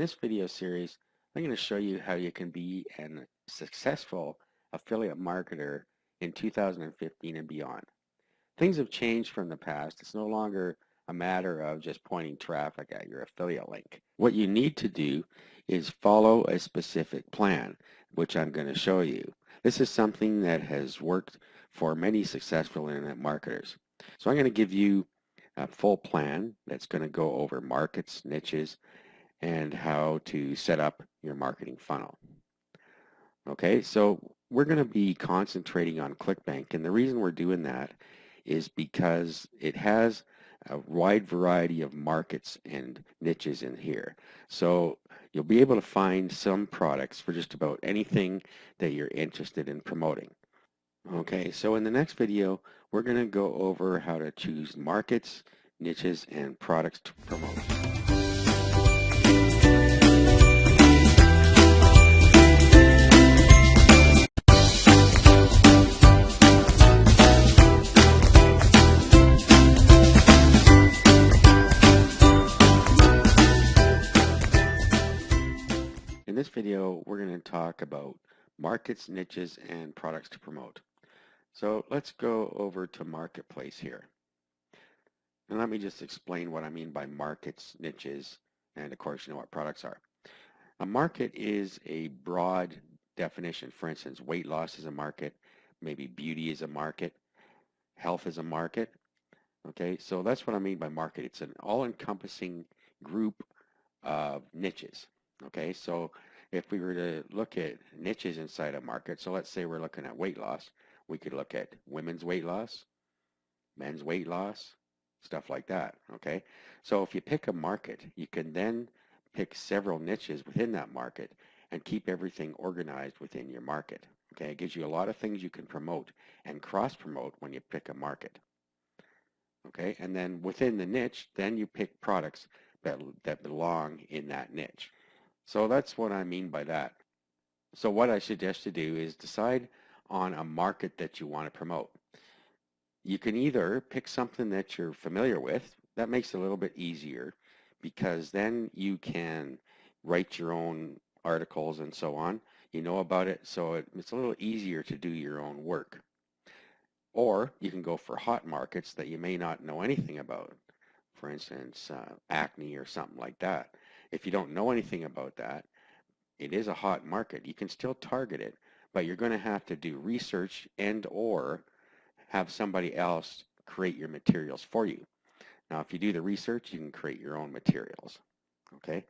this video series, I'm going to show you how you can be a successful affiliate marketer in 2015 and beyond. Things have changed from the past. It's no longer a matter of just pointing traffic at your affiliate link. What you need to do is follow a specific plan, which I'm going to show you. This is something that has worked for many successful internet marketers. So I'm going to give you a full plan that's going to go over markets, niches, and how to set up your marketing funnel. Okay, so we're going to be concentrating on ClickBank, and the reason we're doing that is because it has a wide variety of markets and niches in here. So you'll be able to find some products for just about anything that you're interested in promoting. Okay, so in the next video, we're going to go over how to choose markets, niches, and products to promote. In this video, we're going to talk about markets, niches, and products to promote. So let's go over to Marketplace here. And let me just explain what I mean by markets, niches, and of course you know what products are. A market is a broad definition. For instance, weight loss is a market, maybe beauty is a market, health is a market. Okay, so that's what I mean by market. It's an all-encompassing group of niches. Okay, so if we were to look at niches inside a market, so let's say we're looking at weight loss, we could look at women's weight loss, men's weight loss, stuff like that. Okay, so if you pick a market, you can then pick several niches within that market and keep everything organized within your market. Okay, it gives you a lot of things you can promote and cross-promote when you pick a market. Okay, and then within the niche, then you pick products that belong in that niche. So that's what I mean by that. So what I suggest to do is decide on a market that you want to promote. You can either pick something that you're familiar with. That makes it a little bit easier because then you can write your own articles and so on. You know about it, so it's a little easier to do your own work. Or you can go for hot markets that you may not know anything about. For instance, acne or something like that. If you don't know anything about that, it is a hot market. You can still target it, but you're going to have to do research and or have somebody else create your materials for you. Now, if you do the research, you can create your own materials. Okay?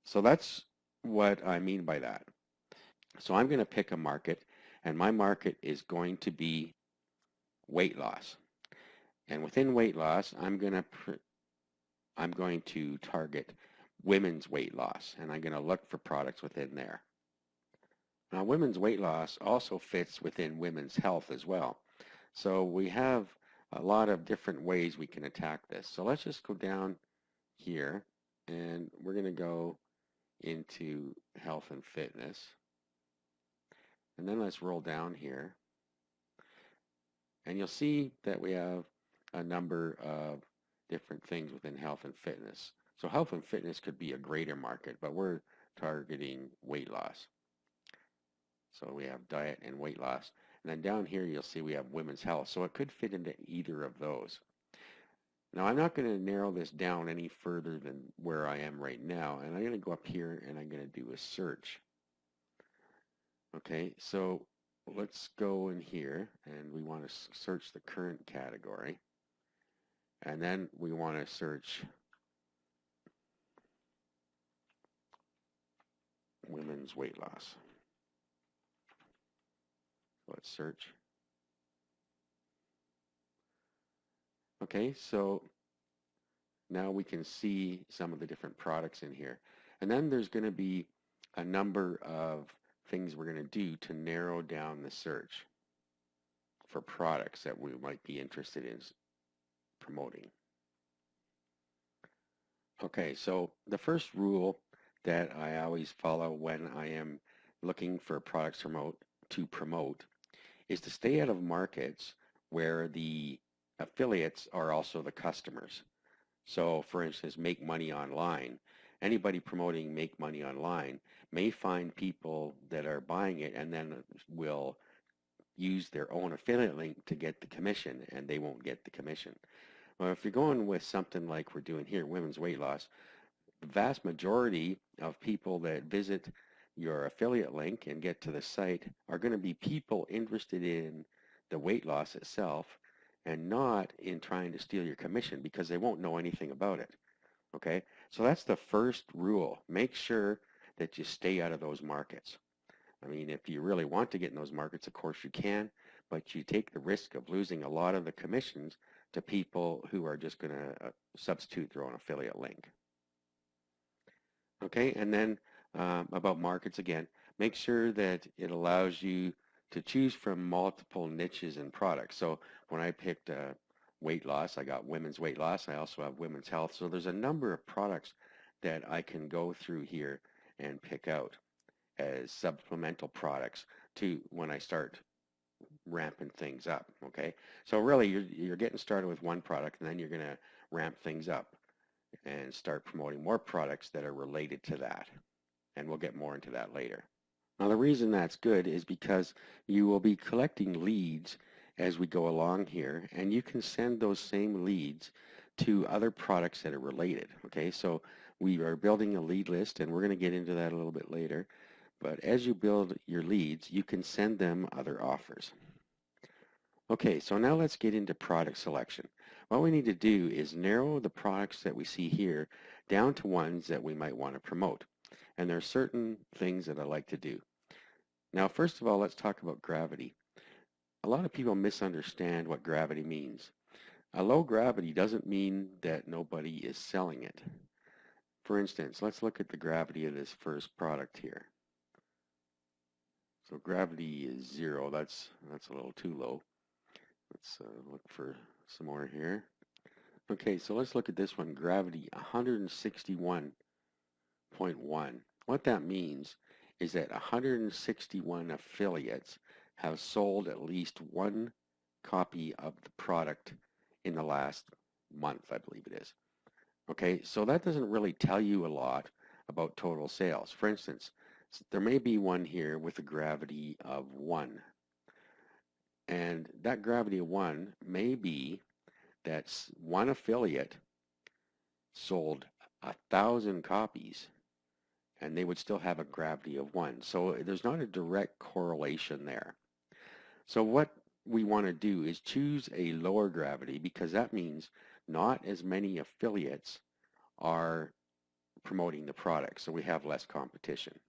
So that's what I mean by that. So I'm going to pick a market, and my market is going to be weight loss. And within weight loss, I'm going to target women's weight loss, and I'm going to look for products within there. Now, women's weight loss also fits within women's health as well. So we have a lot of different ways we can attack this. So let's just go down here, and we're going to go into health and fitness. And then let's roll down here. And you'll see that we have a number of different things within health and fitness. So health and fitness could be a greater market, but we're targeting weight loss. So we have diet and weight loss. And then down here you'll see we have women's health. So it could fit into either of those. Now I'm not going to narrow this down any further than where I am right now. And I'm going to go up here and I'm going to do a search. Okay, so let's go in here and we want to search the current category. And then we want to search women's weight loss. Let's search. Okay, so now we can see some of the different products in here. And then there's going to be a number of things we're going to do to narrow down the search for products that we might be interested in promoting. Okay, so the first rule that I always follow when I am looking for products to promote is to stay out of markets where the affiliates are also the customers. So for instance, make money online. anybody promoting Make Money Online may find people that are buying it and then will use their own affiliate link to get the commission, and they won't get the commission. Well, if you're going with something like we're doing here, women's weight loss, the vast majority of people that visit your affiliate link and get to the site are going to be people interested in the weight loss itself and not in trying to steal your commission because they won't know anything about it. Okay, so that's the first rule. Make sure that you stay out of those markets. I mean, if you really want to get in those markets, of course you can, but you take the risk of losing a lot of the commissions to people who are just going to substitute their own affiliate link. Okay, and then about markets again, make sure that it allows you to choose from multiple niches and products. So when I picked weight loss, I got women's weight loss. I also have women's health. So there's a number of products that I can go through here and pick out as supplemental products to when I start ramping things up. Okay, so really you're getting started with one product, and then you're going to ramp things up and start promoting more products that are related to that. And we'll get more into that later. Now the reason that's good is because you will be collecting leads as we go along here, and you can send those same leads to other products that are related. Okay, so we are building a lead list, and we're going to get into that a little bit later. But as you build your leads, you can send them other offers. Okay, so now let's get into product selection. What we need to do is narrow the products that we see here down to ones that we might want to promote. And there are certain things that I like to do. Now, first of all, let's talk about gravity. A lot of people misunderstand what gravity means. A low gravity doesn't mean that nobody is selling it. For instance, let's look at the gravity of this first product here. So gravity is 0. That's a little too low. Let's look for some more here. Okay, so let's look at this one, gravity 161.1. What that means is that 161 affiliates have sold at least one copy of the product in the last month, I believe it is. Okay, so that doesn't really tell you a lot about total sales. For instance, there may be one here with a gravity of 1. And that gravity of 1 may be that one affiliate sold 1,000 copies and they would still have a gravity of 1. So there's not a direct correlation there. So what we want to do is choose a lower gravity because that means not as many affiliates are promoting the product, so we have less competition.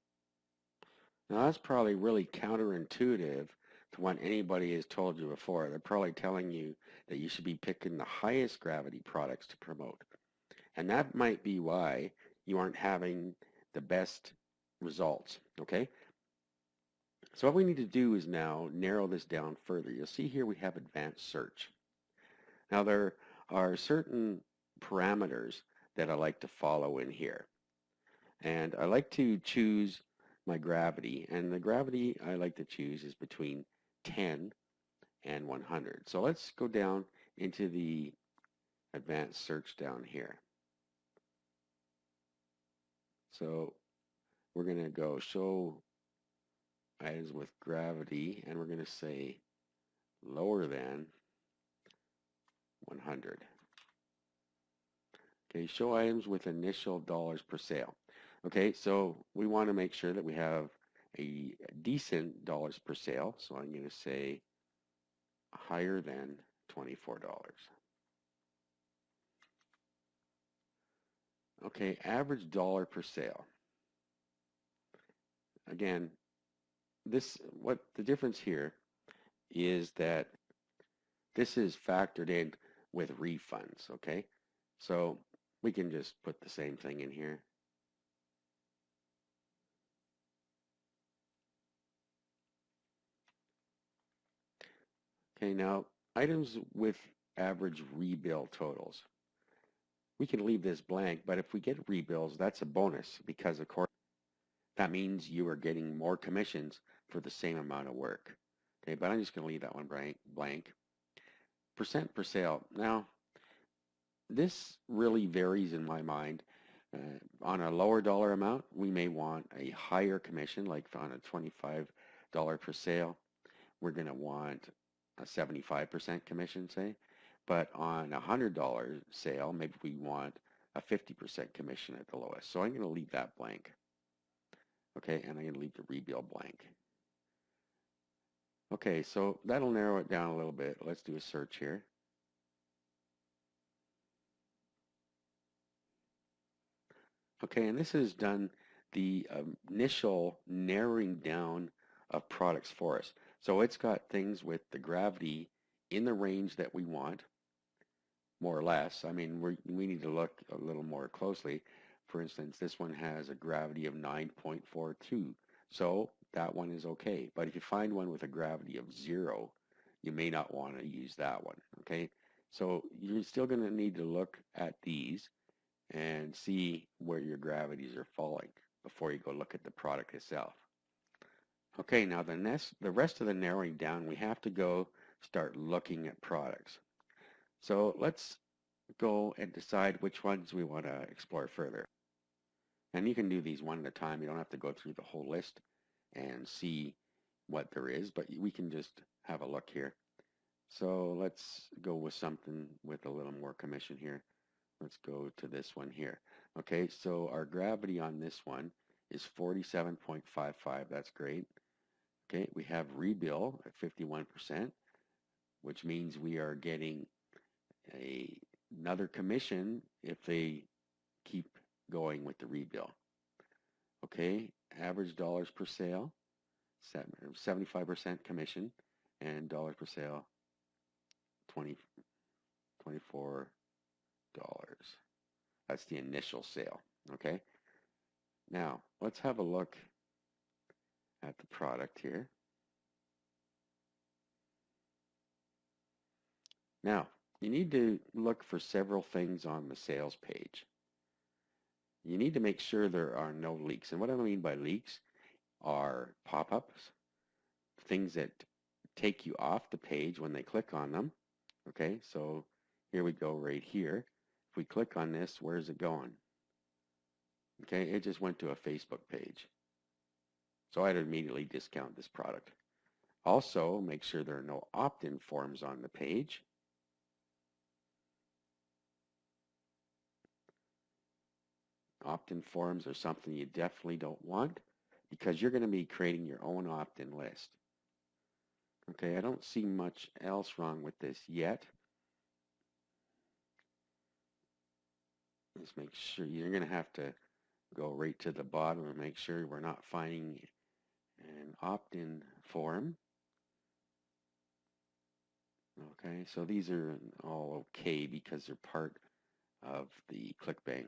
Now that's probably really counterintuitive to what anybody has told you before. They're probably telling you that you should be picking the highest gravity products to promote. And that might be why you aren't having the best results, okay? So what we need to do is now narrow this down further. You'll see here we have advanced search. Now there are certain parameters that I like to follow in here. And I like to choose my gravity, and the gravity I like to choose is between 10 and 100. So let's go down into the advanced search down here. So we're going to go show items with gravity, and we're going to say lower than 100. Okay, show items with initial dollars per sale. Okay, so we want to make sure that we have a decent dollars per sale. So I'm going to say higher than $24. Okay, average dollar per sale. Again, what the difference here is that this is factored in with refunds, okay? So we can just put the same thing in here. Okay, now items with average rebill totals. We can leave this blank, but if we get rebills, that's a bonus because of course that means you are getting more commissions for the same amount of work. Okay, but I'm just going to leave that one blank. Percent per sale. Now, this really varies in my mind. On a lower dollar amount, we may want a higher commission, like on a $25 per sale, we're going to want a 75% commission, say. But on a $100 sale, maybe we want a 50% commission at the lowest. So I'm going to leave that blank. Okay, and I'm going to leave the rebill blank. Okay, so that'll narrow it down a little bit. Let's do a search here. Okay, and this has done the initial narrowing down of products for us. So it's got things with the gravity in the range that we want, more or less. I mean, we need to look a little more closely. For instance, this one has a gravity of 9.42. So that one is okay. But if you find one with a gravity of 0, you may not want to use that one. Okay, so you're still going to need to look at these and see where your gravities are falling before you go look at the product itself. Okay, now the rest of the narrowing down, we have to go start looking at products. So let's go and decide which ones we want to explore further. And you can do these one at a time. You don't have to go through the whole list and see what there is, but we can just have a look here. So let's go with something with a little more commission here. Let's go to this one here. Okay, so our gravity on this one is 47.55. That's great. Okay, we have rebill at 51%, which means we are getting another commission if they keep going with the rebill. Okay, average dollars per sale, 75% commission, and dollars per sale, $24. That's the initial sale. Okay, now let's have a look at the product here. Now, you need to look for several things on the sales page. You need to make sure there are no leaks. And what I mean by leaks are pop-ups, things that take you off the page when they click on them. Okay, so here we go right here. If we click on this, where's it going? Okay, it just went to a Facebook page. So I'd immediately discount this product. Also, make sure there are no opt-in forms on the page. Opt-in forms are something you definitely don't want because you're going to be creating your own opt-in list. Okay, I don't see much else wrong with this yet. Just make sure you're going to have to go right to the bottom and make sure we're not finding an opt-in form. Okay, so these are all okay because they're part of the ClickBank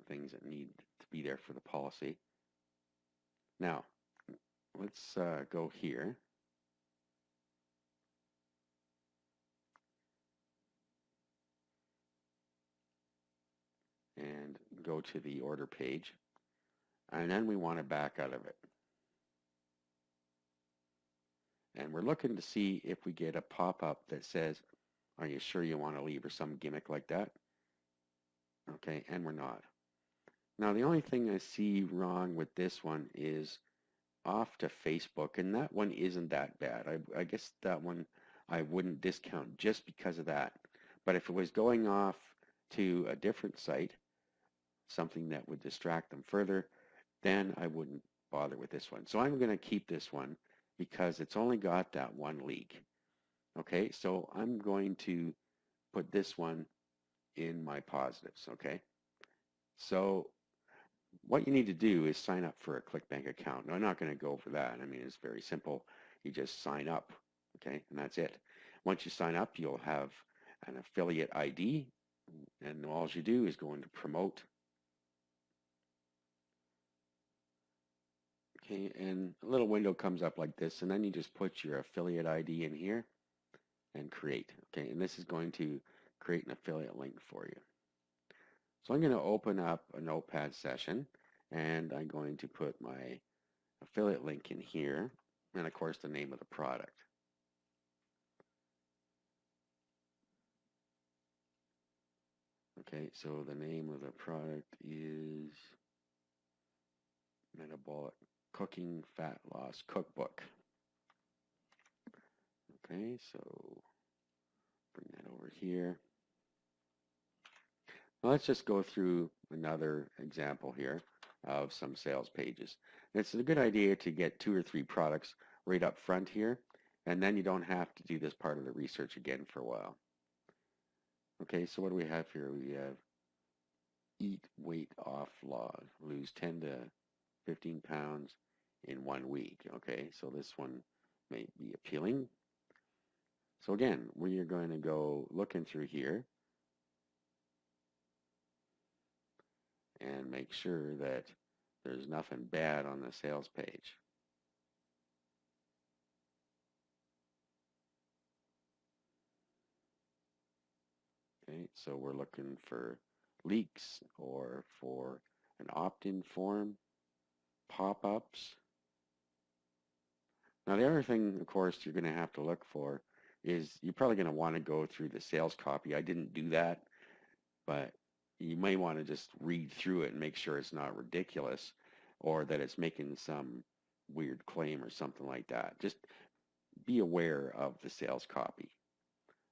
things that need to be there for the policy. Now, let's go here. And go to the order page. And then we want to back out of it. And we're looking to see if we get a pop-up that says, are you sure you want to leave, or some gimmick like that? Okay, and we're not. Now the only thing I see wrong with this one is off to Facebook, and that one isn't that bad. I guess that one I wouldn't discount just because of that. But if it was going off to a different site, something that would distract them further, then I wouldn't bother with this one. So I'm going to keep this one because it's only got that one leak. Okay, so I'm going to put this one in my positives. Okay, so what you need to do is sign up for a ClickBank account. Now, I'm not going to go over that. I mean, it's very simple. You just sign up, okay, and that's it. Once you sign up, you'll have an affiliate ID, and all you do is go into promote. Okay, and a little window comes up like this, and then you just put your affiliate ID in here and create. Okay, and this is going to create an affiliate link for you. So I'm going to open up a notepad session, and I'm going to put my affiliate link in here, and of course the name of the product. Okay, so the name of the product is Metabolic Cooking Fat Loss Cookbook. Okay, so bring that over here. Now let's just go through another example here of some sales pages. And it's a good idea to get 2 or 3 products right up front here, and then you don't have to do this part of the research again for a while. Okay, so what do we have here? We have eat weight off log, lose 10 to 15 pounds in 1 week. Okay, so this one may be appealing. So again, we are going to go looking through here and make sure that there's nothing bad on the sales page. Okay, so we're looking for leaks or for an opt-in form, pop-ups. Now the other thing, of course, you're going to have to look for is you're probably going to want to go through the sales copy. I didn't do that, but you may want to just read through it and make sure it's not ridiculous or that it's making some weird claim or something like that. Just be aware of the sales copy.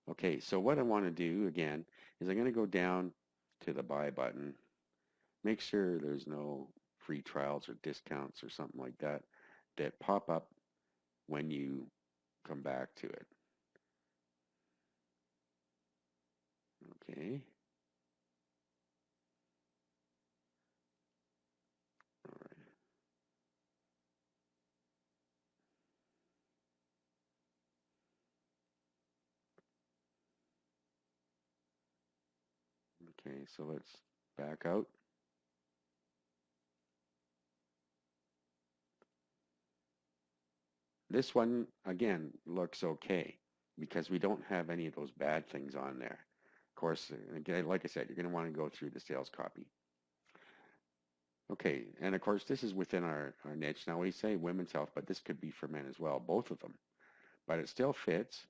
Okay, so what I want to do again is I'm going to go down to the buy button, make sure there's no free trials or discounts or something like that that pop up when you come back to it. Okay. All right. Okay, so let's back out. This one, again, looks okay because we don't have any of those bad things on there. Of course, again, like I said, you're going to want to go through the sales copy. Okay, and of course, this is within our niche. Now, we say women's health, but this could be for men as well, both of them. But it still fits.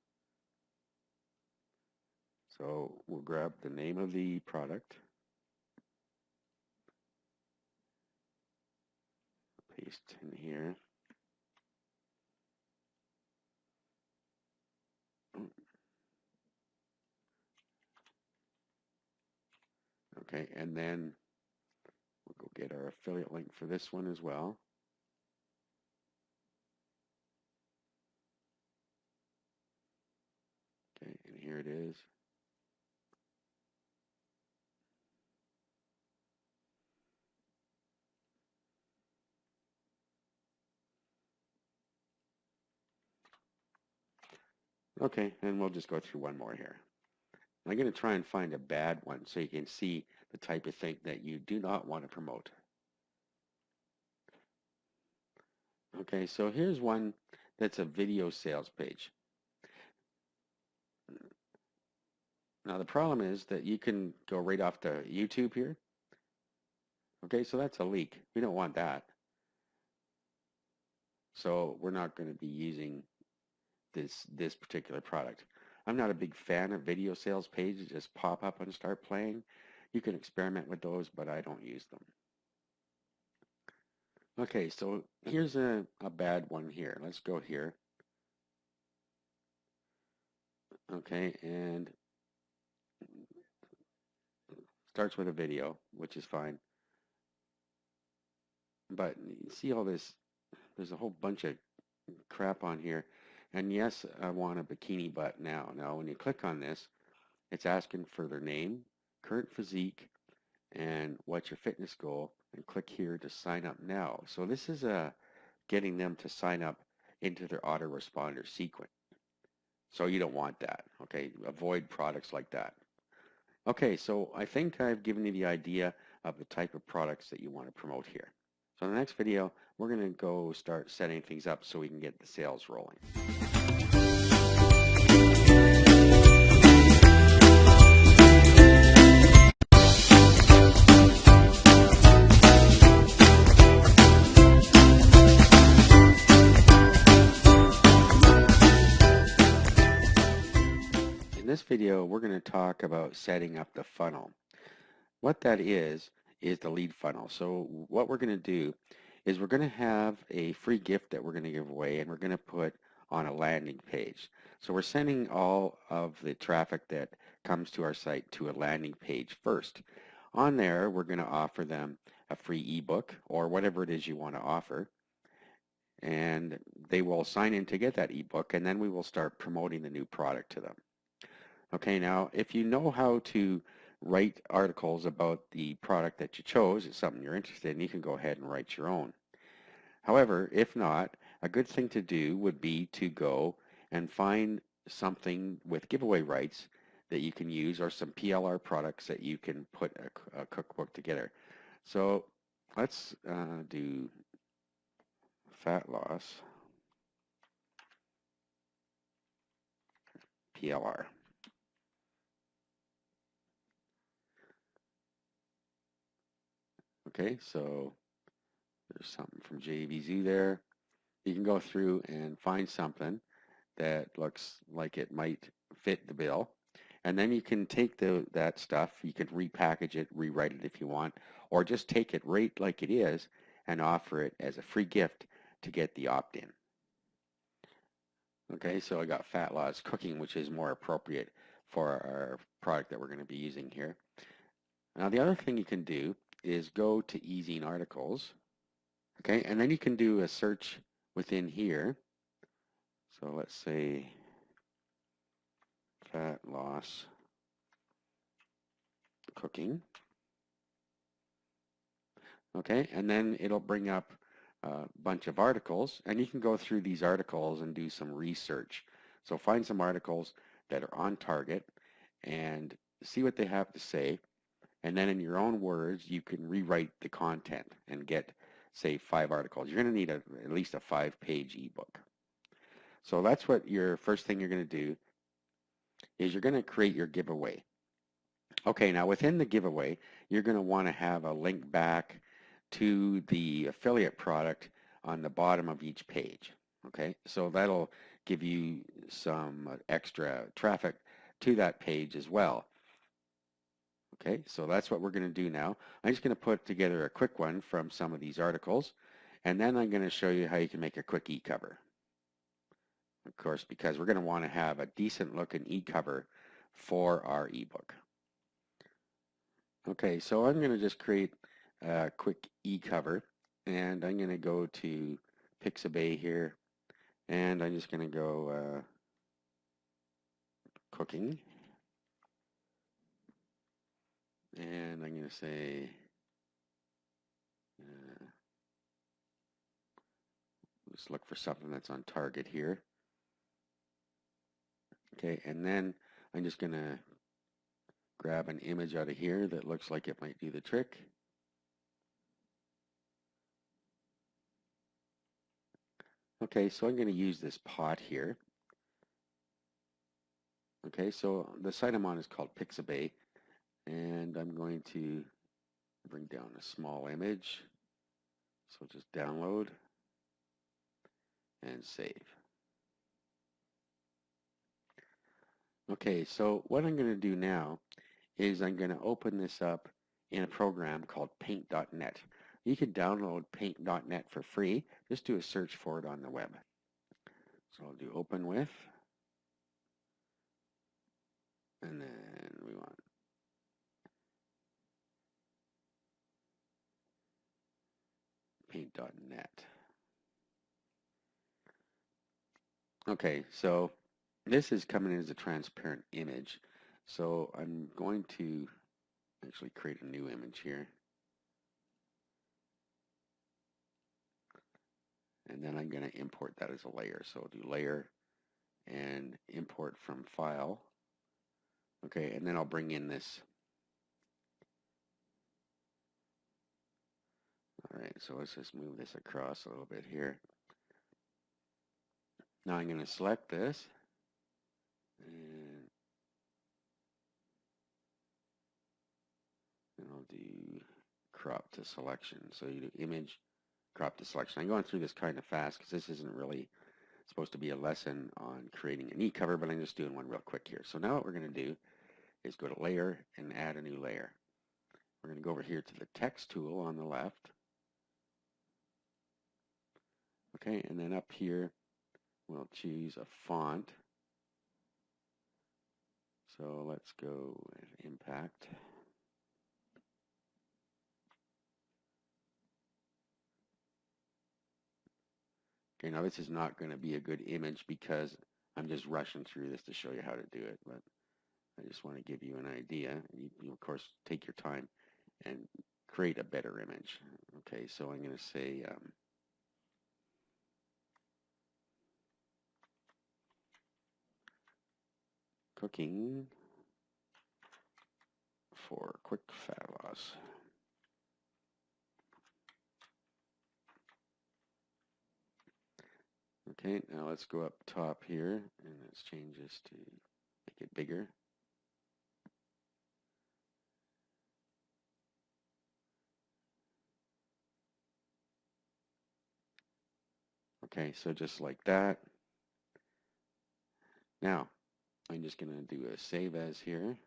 So we'll grab the name of the product, paste in here. Okay, and then we'll go get our affiliate link for this one as well. Okay, and here it is. Okay, and we'll just go through one more here. I'm going to try and find a bad one so you can see the type of thing that you do not want to promote. Okay, so here's one that's a video sales page. Now the problem is that you can go right off to YouTube here. Okay, so that's a leak. We don't want that. So we're not going to be using this particular product. I'm not a big fan of video sales pages just pop up and start playing. You can experiment with those, but I don't use them. Okay, so here's a bad one here. Let's go here. Okay, and starts with a video, which is fine. But you see all this, there's a whole bunch of crap on here. And yes, I want a bikini butt now. Now, when you click on this, it's asking for their name, current physique, and what's your fitness goal, and click here to sign up now. So this is getting them to sign up into their autoresponder sequence. So you don't want that, okay? Avoid products like that. Okay, so I think I've given you the idea of the type of products that you want to promote here. So in the next video, we're going to go start setting things up so we can get the sales rolling. In this video, we're going to talk about setting up the funnel. What that is the lead funnel. So what we're going to do is we're going to have a free gift that we're going to give away, and we're going to put on a landing page. So we're sending all of the traffic that comes to our site to a landing page first. On there, we're going to offer them a free ebook or whatever it is you want to offer, and they will sign in to get that ebook, and then we will start promoting the new product to them. Okay, now if you know how to write articles about the product that you chose, it's something you're interested in, you can go ahead and write your own. However, if not, a good thing to do would be to go and find something with giveaway rights that you can use, or some PLR products that you can put a cookbook together. So let's do fat loss PLR. Okay, so there's something from JVZ there. You can go through and find something that looks like it might fit the bill. And then you can take that stuff, you can repackage it, rewrite it if you want, or just take it right like it is and offer it as a free gift to get the opt-in. Okay, so I got Fat Loss Cooking, which is more appropriate for our product that we're going to be using here. Now the other thing you can do is go to Easing Articles, okay, and then you can do a search within here. So let's say fat loss cooking. Okay, and then it'll bring up a bunch of articles, and you can go through these articles and do some research. So find some articles that are on target and see what they have to say, and then in your own words, you can rewrite the content and get, say, 5 articles. You're going to need at least a 5-page ebook. So that's what your first thing you're going to do is you're going to create your giveaway. Okay, now within the giveaway, you're going to want to have a link back to the affiliate product on the bottom of each page. Okay, so that'll give you some extra traffic to that page as well. Okay, so that's what we're going to do now. I'm just going to put together a quick one from some of these articles, and then I'm going to show you how you can make a quick e-cover. Of course, because we're going to want to have a decent looking e-cover for our ebook. Okay, so I'm going to just create a quick e-cover, and I'm going to go to Pixabay here, and I'm just going to go cooking, and I'm going to say just look for something that's on target here. Okay, and then I'm just going to grab an image out of here that looks like it might do the trick. Okay, so I'm going to use this pot here. Okay, so the site I'm on is called Pixabay, and I'm going to bring down a small image. So just download and save. Okay, so what I'm going to do now is I'm going to open this up in a program called paint.net. You can download paint.net for free. Just do a search for it on the web. So I'll do open with, and then we want paint.net. Okay, so this is coming in as a transparent image. So I'm going to actually create a new image here. And then I'm going to import that as a layer. So I'll do layer and import from file. Okay, and then I'll bring in this. All right, so let's just move this across a little bit here. Now I'm going to select this, and I'll do crop to selection. So you do image, crop to selection. I'm going through this kind of fast because this isn't really supposed to be a lesson on creating an e-cover, but I'm just doing one real quick here. So now what we're going to do is go to layer and add a new layer. we're going to go over here to the text tool on the left. Okay, and then up here, we'll choose a font. So let's go with impact. Okay, now this is not going to be a good image because I'm just rushing through this to show you how to do it, but I just want to give you an idea. You of course, take your time and create a better image. Okay, so I'm going to say cooking for quick fat loss. Okay, now let's go up top here and let's change this to make it bigger. Okay, so just like that. Now, I'm just going to do a save as here.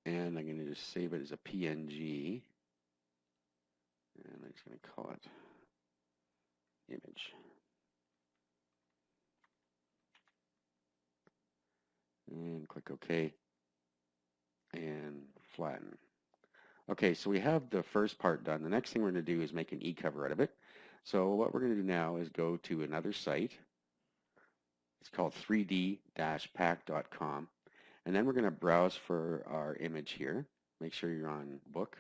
And I'm going to just save it as a PNG. And I'm just going to call it image. And click OK. And flatten. Okay, so we have the first part done. The next thing we're going to do is make an e-cover out of it. So what we're going to do now is go to another site. It's called 3d-pack.com. And then we're going to browse for our image here. Make sure you're on book.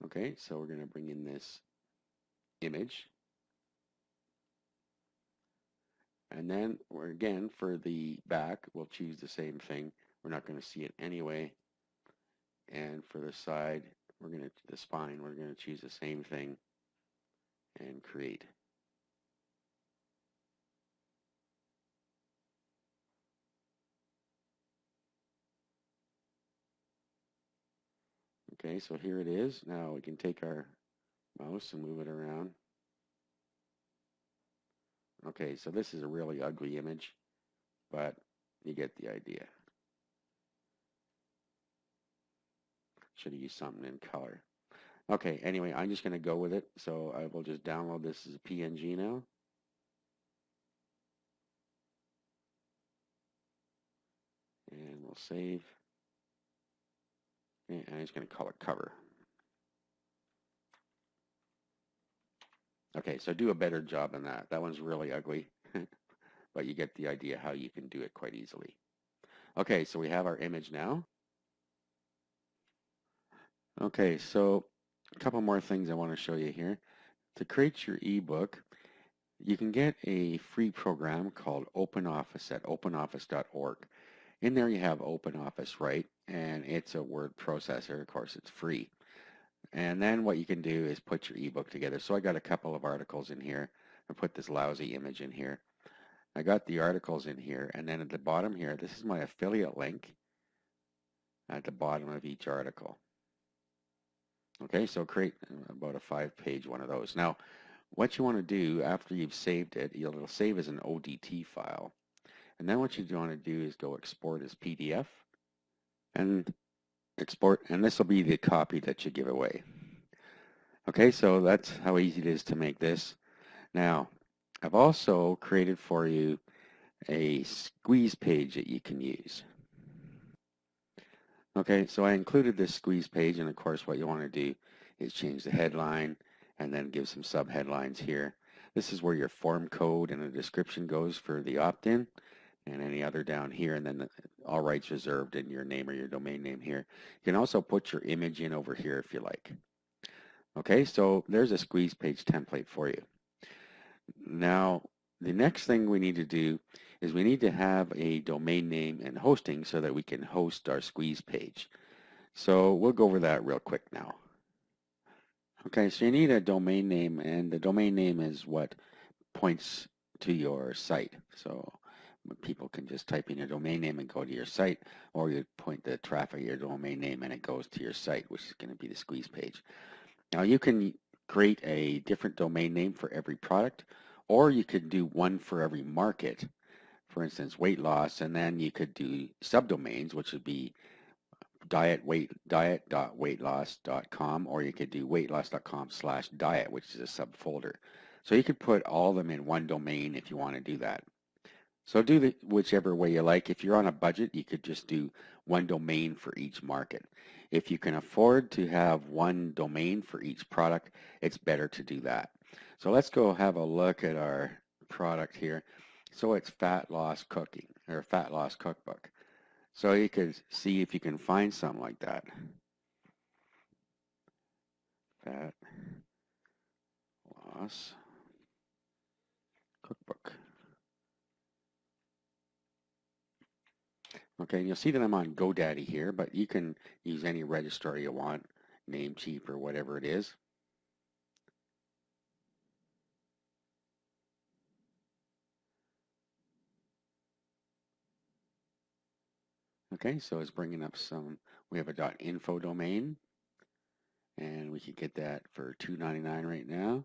Okay, so we're going to bring in this image. And then we're again for the back, we'll choose the same thing. We're not going to see it anyway. And for the side, the spine, we're going to choose the same thing and create. Okay, so here it is. Now we can take our mouse and move it around. Okay, so this is a really ugly image, but you get the idea. Should have used something in color. Okay, anyway, I'm just going to go with it. So I will just download this as a PNG now. And we'll save. And I'm just going to call it cover. Okay, so do a better job than that. That one's really ugly, but you get the idea how you can do it quite easily. Okay, so we have our image now. Okay, so a couple more things I want to show you here. To create your ebook, you can get a free program called OpenOffice at openoffice.org. In there you have OpenOffice, right? And it's a word processor. Of course, it's free. And then what you can do is put your ebook together. So I got a couple of articles in here. I put this lousy image in here. I got the articles in here, and then at the bottom here, this is my affiliate link at the bottom of each article. Okay, so create about a 5-page one of those. Now, what you want to do after you've saved it, it'll save as an ODT file. And then what you want to do is go export as PDF and export, and this will be the copy that you give away. Okay, so that's how easy it is to make this. Now, I've also created for you a squeeze page that you can use. Okay, so I included this squeeze page, and of course what you want to do is change the headline and then give some sub-headlines here. This is where your form code and the description goes for the opt-in, and any other down here, and then all rights reserved in your name or your domain name here. You can also put your image in over here if you like. Okay, so there's a squeeze page template for you. Now, the next thing we need to do is we need to have a domain name and hosting so that we can host our squeeze page. So we'll go over that real quick now. Okay, so you need a domain name, and the domain name is what points to your site. So people can just type in your domain name and go to your site, or you point the traffic of your domain name and it goes to your site, which is going to be the squeeze page. Now you can create a different domain name for every product, or you could do one for every market. for instance, weight loss, and then you could do subdomains, which would be diet.weightloss.com, or you could do weightloss.com/diet, which is a subfolder. So you could put all of them in one domain if you want to do that. So do the whichever way you like. If you're on a budget, you could just do one domain for each market. If you can afford to have one domain for each product, it's better to do that. So let's go have a look at our product here. So it's fat loss cooking, or fat loss cookbook. So you could see if you can find something like that. Fat loss cookbook. Okay, and you'll see that I'm on GoDaddy here, but you can use any registrar you want, Namecheap or whatever it is. Okay, so it's bringing up some, we have a .info domain, and we could get that for $2.99 right now.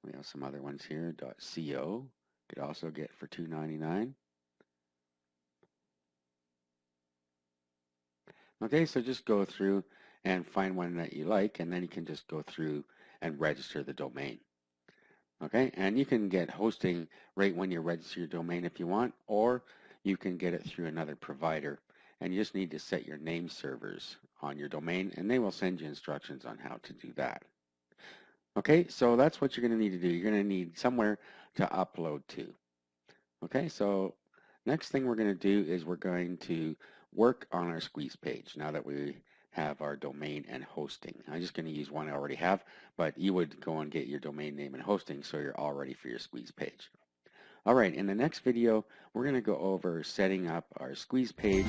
We have some other ones here, .co, could also get for $2.99. Okay, so just go through and find one that you like, and then you can just go through and register the domain. Okay, and you can get hosting right when you register your domain if you want, or you can get it through another provider, and you just need to set your name servers on your domain, and they will send you instructions on how to do that. Okay, so that's what you're going to need to do. You're going to need somewhere to upload to. Okay, so next thing we're going to do is we're going to work on our squeeze page now that we have our domain and hosting. I'm just going to use one I already have, but you would go and get your domain name and hosting so you're all ready for your squeeze page. All right, in the next video, we're going to go over setting up our squeeze page.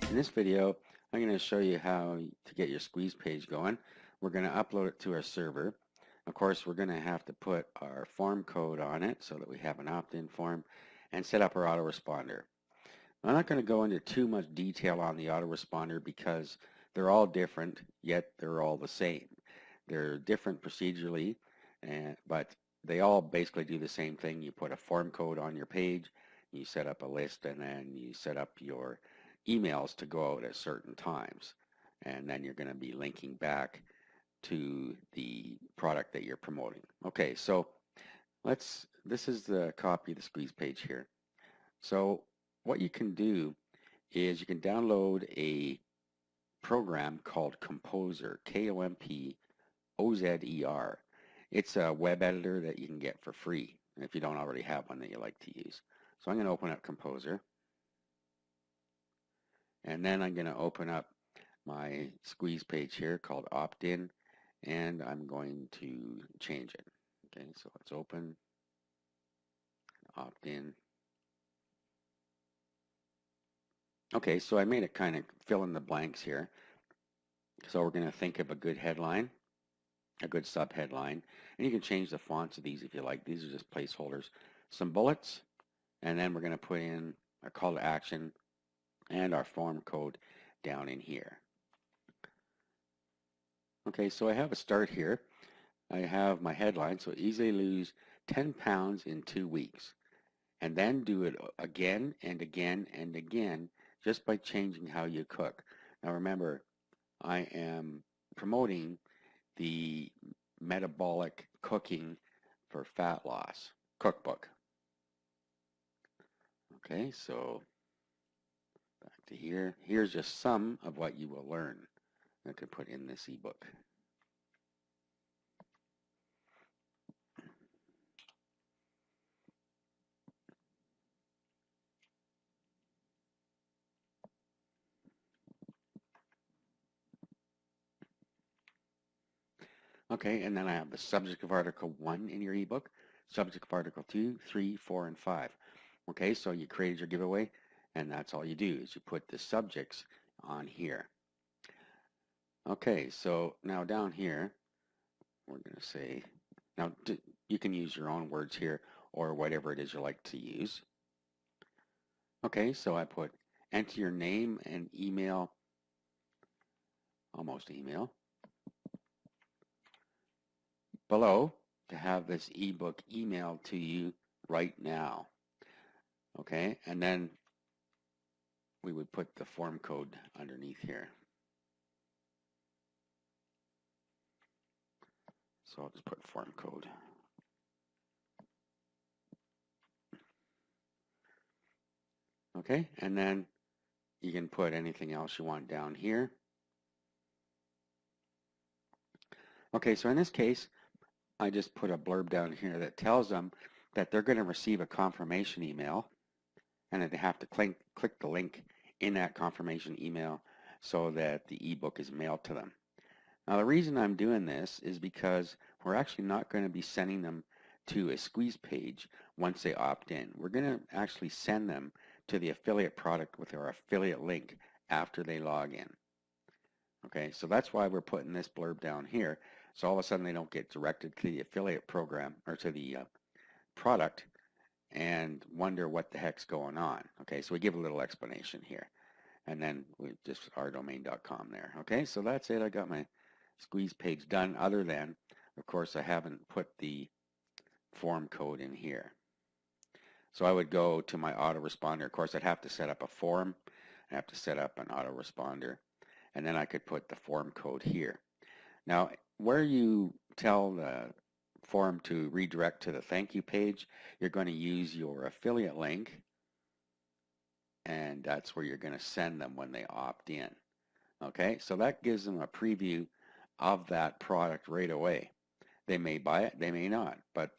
In this video, I'm going to show you how to get your squeeze page going. We're going to upload it to our server. Of course, we're going to have to put our form code on it so that we have an opt-in form and set up our autoresponder. I'm not going to go into too much detail on the autoresponder because they're all different, yet they're all the same. They're different procedurally, but they all basically do the same thing. You put a form code on your page, you set up a list, and then you set up your emails to go out at certain times. And then you're going to be linking back to the product that you're promoting. Okay, so this is the copy of the squeeze page here. So what you can do is you can download a program called Composer, Kompozer. It's a web editor that you can get for free if you don't already have one that you like to use. So I'm going to open up Composer, and then I'm going to open up my squeeze page here called opt-in, and I'm going to change it. Okay, so let's open opt-in. Okay, so I made it kind of fill in the blanks here. So we're going to think of a good headline, a good sub-headline, and you can change the fonts of these if you like. These are just placeholders. Some bullets, and then we're going to put in a call to action and our form code down in here. Okay, so I have a start here. I have my headline, so easily lose 10 pounds in 2 weeks, and then do it again and again and again just by changing how you cook. Now remember, I am promoting the metabolic cooking for fat loss cookbook. Okay, so back to here. Here's just some of what you will learn. I could put in this ebook. Okay, and then I have the subject of Article 1 in your ebook, subject of Article 2, 3, 4, and 5. Okay, so you created your giveaway, and that's all you do is you put the subjects on here. Okay, so now down here, we're going to say, now You can use your own words here or whatever it is you like to use. Okay, so I put enter your name and email, almost email, below to have this ebook emailed to you right now. Okay, and then we would put the form code underneath here. So I'll just put form code. Okay, and then you can put anything else you want down here. Okay, so in this case, I just put a blurb down here that tells them that they're going to receive a confirmation email and that they have to click the link in that confirmation email so that the ebook is mailed to them. Now the reason I'm doing this is because we're actually not going to be sending them to a squeeze page once they opt in. We're going to actually send them to the affiliate product with our affiliate link after they log in. Okay, so that's why we're putting this blurb down here. So all of a sudden they don't get directed to the affiliate program or to the product and wonder what the heck's going on. Okay, so we give a little explanation here. And then we just ourdomain.com there. Okay, so that's it. I got my squeeze page done, other than, of course, I haven't put the form code in here. So I would go to my autoresponder. Of course, I'd have to set up a form. I have to set up an autoresponder. And then I could put the form code here. Now, where you tell the form to redirect to the thank you page, you're going to use your affiliate link, and that's where you're going to send them when they opt in. Okay, so that gives them a preview of that product right away. They may buy it, they may not, but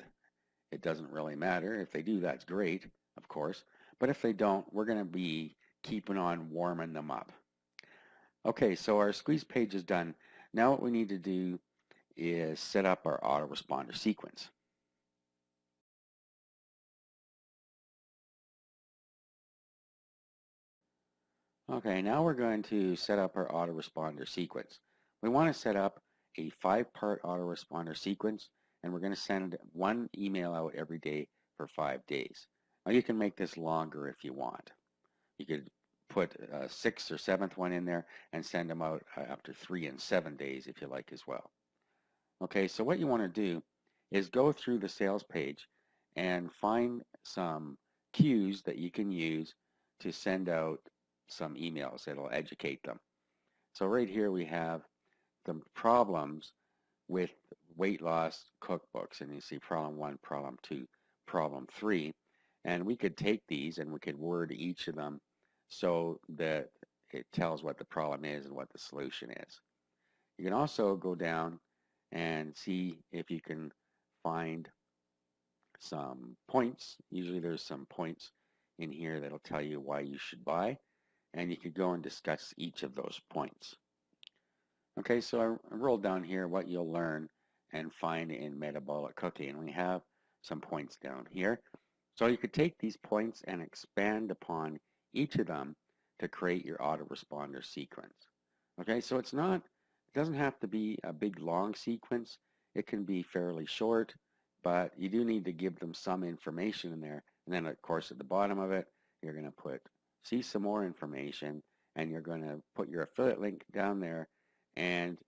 it doesn't really matter. If they do, that's great, of course. But if they don't, we're going to be keeping on warming them up. Okay, so our squeeze page is done. Now what we need to do is set up our autoresponder sequence. Okay, now we're going to set up our autoresponder sequence. We want to set up a 5-part autoresponder sequence, and we're going to send one email out every day for 5 days. Now you can make this longer if you want. You could put a 6th or 7th one in there and send them out after 3 and 7 days if you like as well. Okay, so what you want to do is go through the sales page and find some cues that you can use to send out some emails that'll educate them. So right here we have the problems with weight loss cookbooks, and you see problem 1, problem 2, problem 3, and we could take these and we could word each of them so that it tells what the problem is and what the solution is. You can also go down and see if you can find some points. Usually there's some points in here that'll tell you why you should buy, and you could go and discuss each of those points. Okay, so I rolled down here what you'll learn and find in metabolic cooking, and we have some points down here. So you could take these points and expand upon each of them to create your autoresponder sequence. Okay, so it doesn't have to be a big long sequence. It can be fairly short, but you do need to give them some information in there. And then of course at the bottom of it, you're going to see some more information, and you're going to put your affiliate link down there and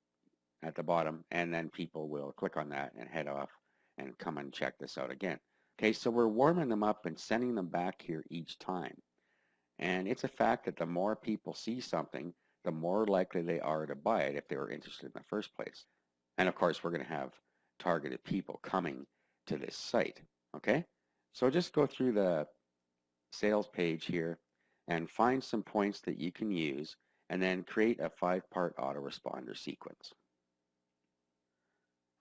at the bottom, and then people will click on that and head off and come and check this out again. Okay, so we're warming them up and sending them back here each time. And it's a fact that the more people see something, the more likely they are to buy it if they were interested in the first place. And of course, we're going to have targeted people coming to this site. Okay, so just go through the sales page here and find some points that you can use, and then create a 5-part autoresponder sequence.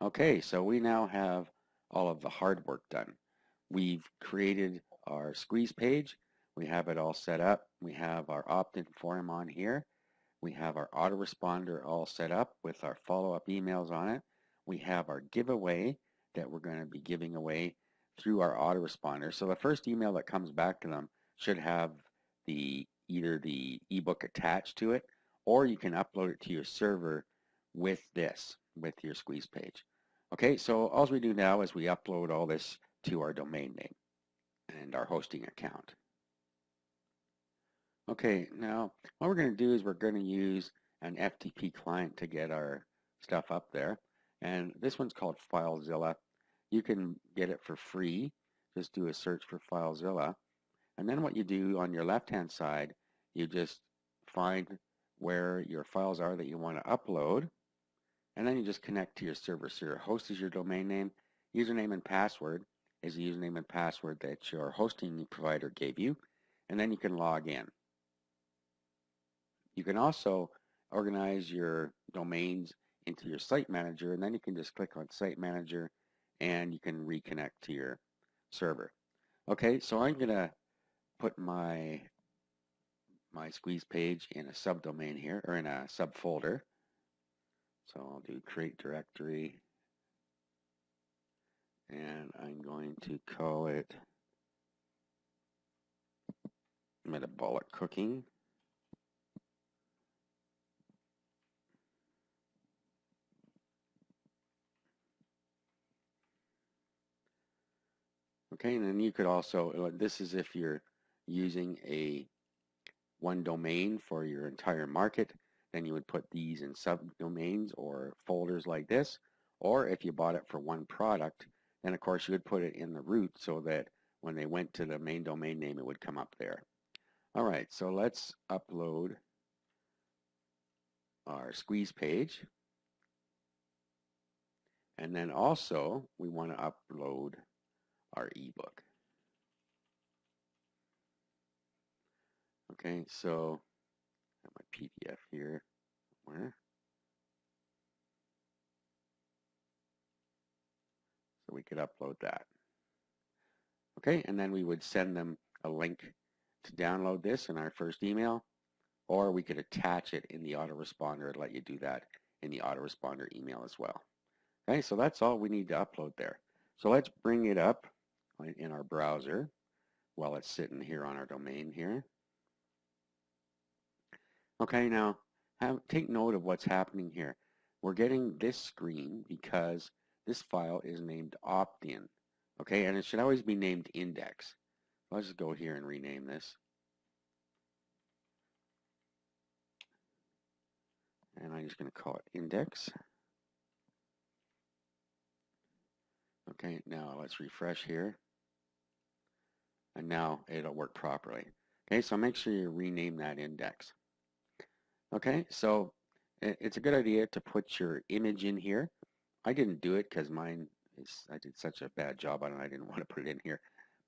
Okay, so we now have all of the hard work done. We've created our squeeze page. We have it all set up. We have our opt-in form on here. We have our autoresponder all set up with our follow-up emails on it. We have our giveaway that we're going to be giving away through our autoresponder. So the first email that comes back to them should have either the ebook attached to it, or you can upload it to your server with your squeeze page. Okay, so all we do now is we upload all this to our domain name and our hosting account. Okay, now what we're going to do is we're going to use an FTP client to get our stuff up there. And this one's called FileZilla. You can get it for free. Just do a search for FileZilla. And then what you do on your left-hand side, you just find where your files are that you want to upload. And then you just connect to your server. So your host is your domain name. Username and password is the username and password that your hosting provider gave you. And then you can log in. You can also organize your domains into your site manager, and then you can just click on site manager and you can reconnect to your server. Okay, so I'm going to put my squeeze page in a subdomain here, or in a subfolder. So I'll do create directory, and I'm going to call it metabolic cooking. Okay, and then you could also, this is if you're using one domain for your entire market, then you would put these in subdomains or folders like this. Or if you bought it for one product, then of course you would put it in the root so that when they went to the main domain name, it would come up there. All right, so let's upload our squeeze page. And then also we want to upload our ebook. Okay, so I have my PDF here. Where? So we could upload that. Okay, and then we would send them a link to download this in our first email, or we could attach it in the autoresponder and let you do that in the autoresponder email as well. Okay, so that's all we need to upload there. So let's bring it up in our browser while it's sitting here on our domain here. Okay, now take note of what's happening here. We're getting this screen because this file is named opt-in. Okay, and it should always be named index. Let's just go here and rename this. And I'm just going to call it index. Okay, now let's refresh here. And now it'll work properly. Okay, so make sure you rename that index. Okay, so it's a good idea to put your image in here. I didn't do it because I did such a bad job on it, I didn't want to put it in here.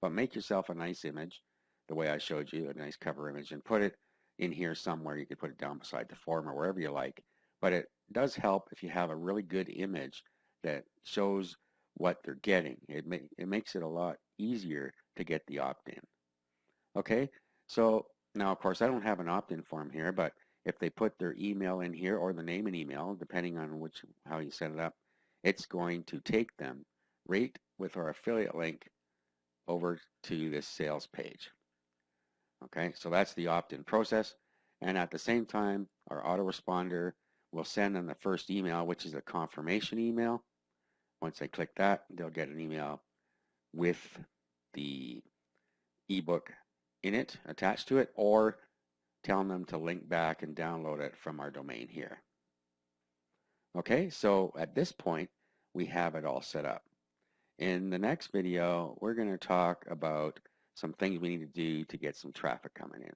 But make yourself a nice image, the way I showed you, a nice cover image, and put it in here somewhere. You could put it down beside the form or wherever you like. But it does help if you have a really good image that shows what they're getting. It makes it a lot easier to get the opt-in. Okay, so now of course I don't have an opt-in form here, but if they put their email in here or the name and email, depending on how you set it up, it's going to take them right with our affiliate link over to this sales page. Okay, so that's the opt-in process. And at the same time, our autoresponder will send them the first email, which is a confirmation email. Once they click that, they'll get an email with the ebook in it, attached to it, or telling them to link back and download it from our domain here. Okay, so at this point, we have it all set up. In the next video, we're going to talk about some things we need to do to get some traffic coming in.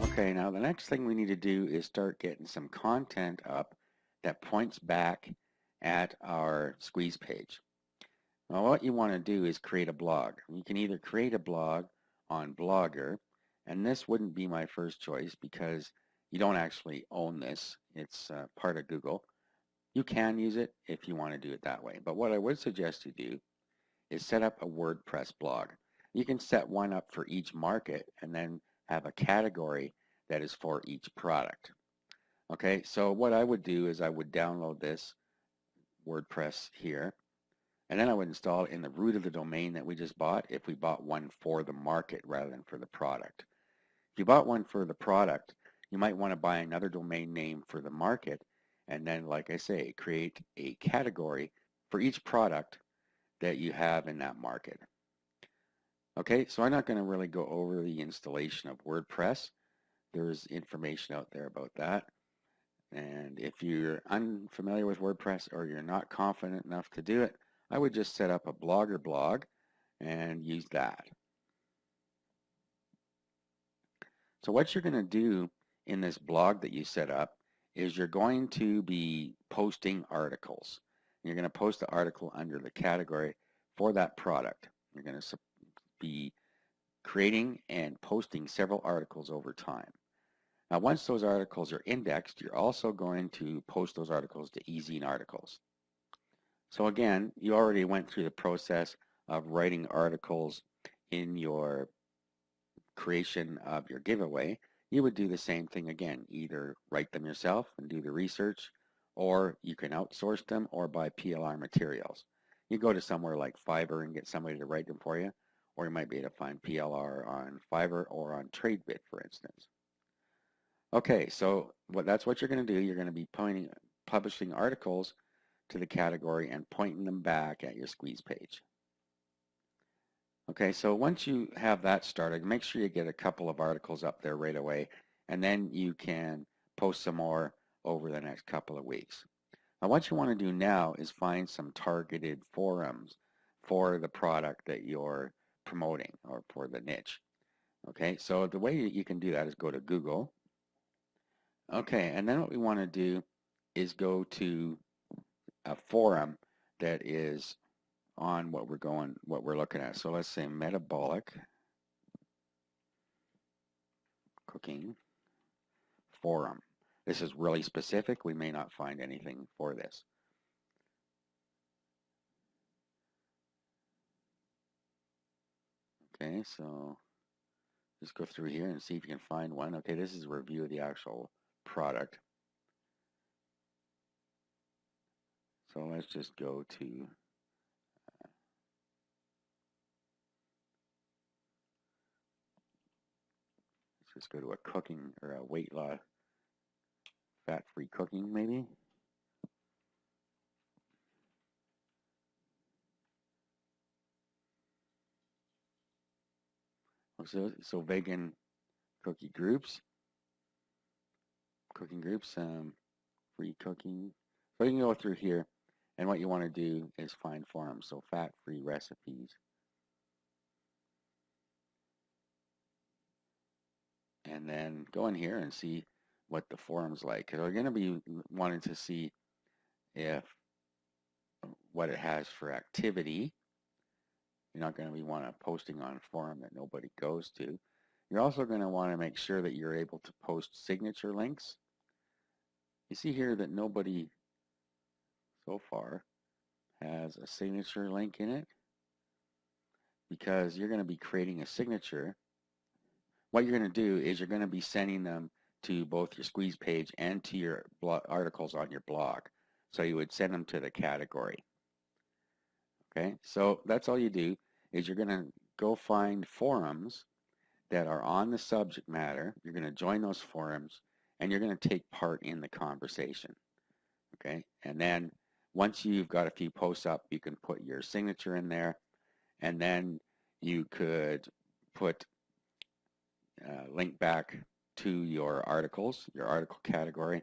Okay, now the next thing we need to do is start getting some content up that points back at our squeeze page. Now what you want to do is create a blog. You can either create a blog on Blogger, and this wouldn't be my first choice because you don't actually own this. It's part of Google. You can use it if you want to do it that way. But what I would suggest you do is set up a WordPress blog. You can set one up for each market and then have a category that is for each product. Okay, so what I would do is I would download this WordPress here, and then I would install it in the root of the domain that we just bought if we bought one for the market rather than for the product. If you bought one for the product, you might want to buy another domain name for the market, and then, like I say, create a category for each product that you have in that market. Okay, so I'm not going to really go over the installation of WordPress. There's information out there about that. And if you're unfamiliar with WordPress or you're not confident enough to do it, I would just set up a Blogger blog and use that. So what you're going to do in this blog that you set up is you're going to be posting articles. You're going to post the article under the category for that product. You're going to be creating and posting several articles over time. Now, once those articles are indexed, you're also going to post those articles to eZine Articles. So again, you already went through the process of writing articles in your creation of your giveaway. You would do the same thing again, either write them yourself and do the research, or you can outsource them or buy PLR materials. You go to somewhere like Fiverr and get somebody to write them for you, or you might be able to find PLR on Fiverr or on TradeBit, for instance. Okay, so that's what you're going to do. You're going to be publishing articles to the category and pointing them back at your squeeze page. Okay, so once you have that started, make sure you get a couple of articles up there right away, and then you can post some more over the next couple of weeks. Now, what you want to do now is find some targeted forums for the product that you're promoting or for the niche. Okay, so the way you can do that is go to Google. Okay, and then what we want to do is go to a forum that is on what we're looking at. So let's say metabolic cooking forum. This is really specific. We may not find anything for this. Okay, so just go through here and see if you can find one. Okay, this is a review of the actual product. So let's just go to a cooking or a weight loss, fat-free cooking maybe. So vegan cooking groups, free cooking. So you can go through here, and what you want to do is find forums. So fat-free recipes. And then go in here and see what the forum's like. Because we're going to be wanting to see if what it has for activity. You're not going to be posting on a forum that nobody goes to. You're also going to want to make sure that you're able to post signature links. You see here that nobody so far has a signature link in it because you're going to be creating a signature. What you're going to do is you're going to be sending them to both your squeeze page and to your articles on your blog. So you would send them to the category. Okay, so that's all you do is you're going to go find forums that are on the subject matter. You're going to join those forums and you're going to take part in the conversation. Okay, and then once you've got a few posts up, you can put your signature in there, and then you could put link back to your articles, your article category,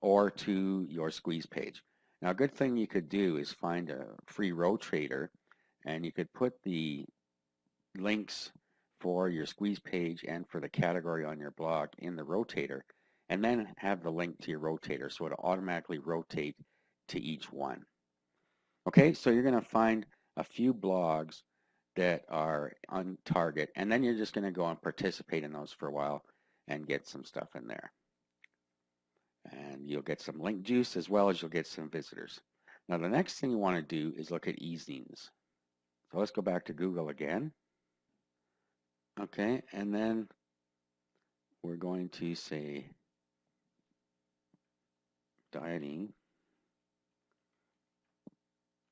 or to your squeeze page. Now, a good thing you could do is find a free rotator, and you could put the links for your squeeze page and for the category on your blog in the rotator, and then have the link to your rotator so it'll automatically rotate to each one. Okay, so you're going to find a few blogs that are on target, and then you're just going to go and participate in those for a while and get some stuff in there. And you'll get some link juice as well as you'll get some visitors. Now the next thing you want to do is look at eZines. So let's go back to Google again. Okay, and then we're going to say dining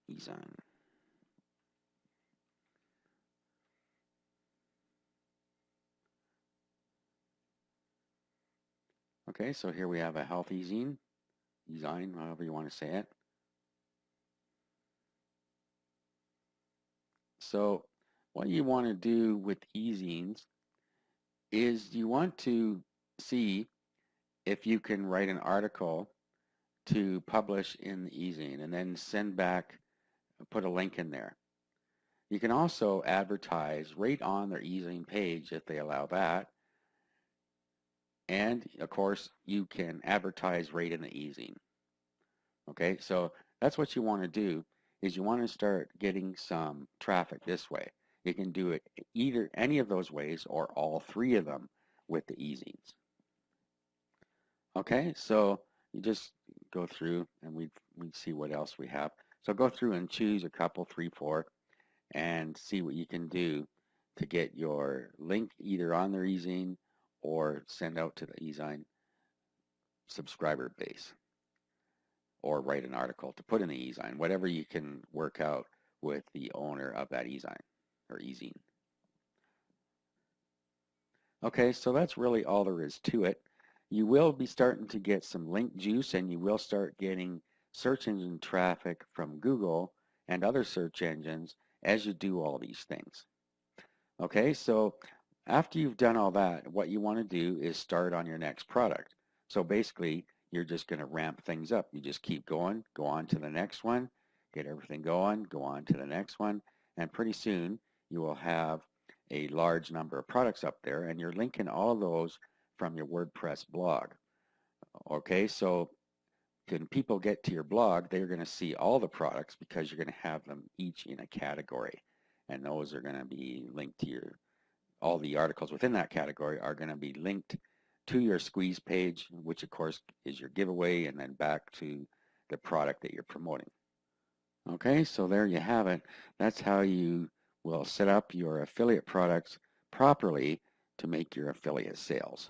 e-zine. Okay, so here we have a health e-zine, however you want to say it. So what you want to do with e-zines is you want to see if you can write an article to publish in the e-zine and then send back, put a link in there. You can also advertise right on their e-zine page if they allow that. And of course, you can advertise right in the e-zine. Okay, so that's what you want to do is you want to start getting some traffic this way. You can do it either any of those ways or all three of them with the e-zines. Okay, so you just go through and we see what else we have. So go through and choose a couple, 3, 4, and see what you can do to get your link either on their e-zine or send out to the e-zine subscriber base, or write an article to put in the e-zine, whatever you can work out with the owner of that e-zine or e-zine. Okay, so that's really all there is to it. You will be starting to get some link juice, and you will start getting search engine traffic from Google and other search engines as you do all these things. Okay, so after you've done all that, what you want to do is start on your next product. So basically, you're just going to ramp things up. You just keep going, go on to the next one, get everything going, go on to the next one, and pretty soon you will have a large number of products up there, and you're linking all those from your WordPress blog. Okay, so when people get to your blog, they're going to see all the products because you're going to have them each in a category, and those are going to be linked to your, all the articles within that category are going to be linked to your squeeze page, which of course is your giveaway, and then back to the product that you're promoting. Okay, so there you have it. That's how you will set up your affiliate products properly to make your affiliate sales.